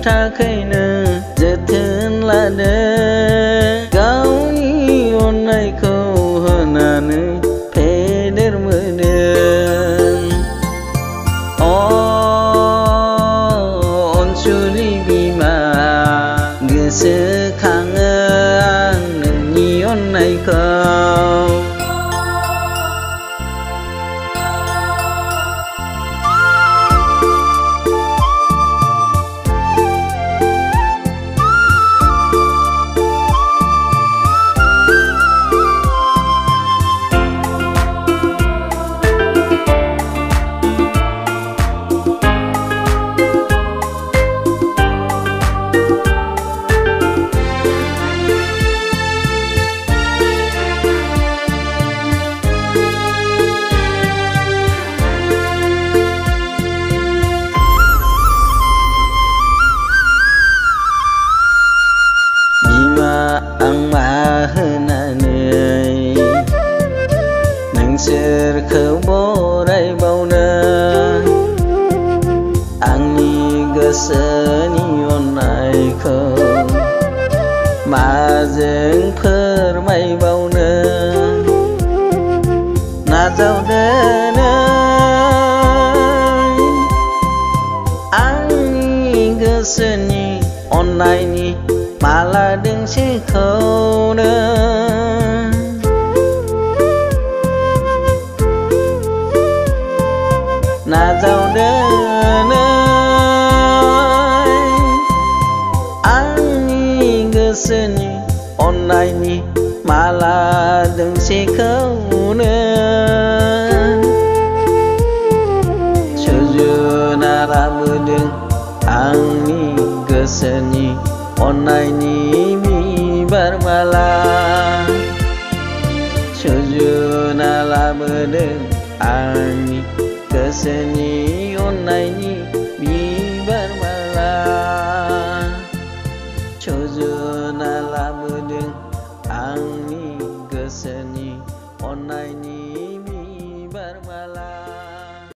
थाखायनो जोथोन लादो गावनि अननायखौ होनानै फेदेरबोदों अनसुलि बिमा गोसोखाङो आं नोंनि अननायखौ आं मा होनानै नोंसोरखौ बरायबावनो आंनि गोसोनि अननायखौ माजों फोरमायबावनो नाजावदो आंनि गोसोनि अननायनि माला दोंसेखौनो नाजावदो आंनि गोसोनि अननायनि माला दोंसेखौनो सुजुना लाबोदों आंनि गोसोनि अननायनि बिबार माला सुजुना लाबोदों आंनि गोसोनि अननायनि बिबार माला सुजुना लाबोदों आंनि गोसोनि अननायनि बिबार माला।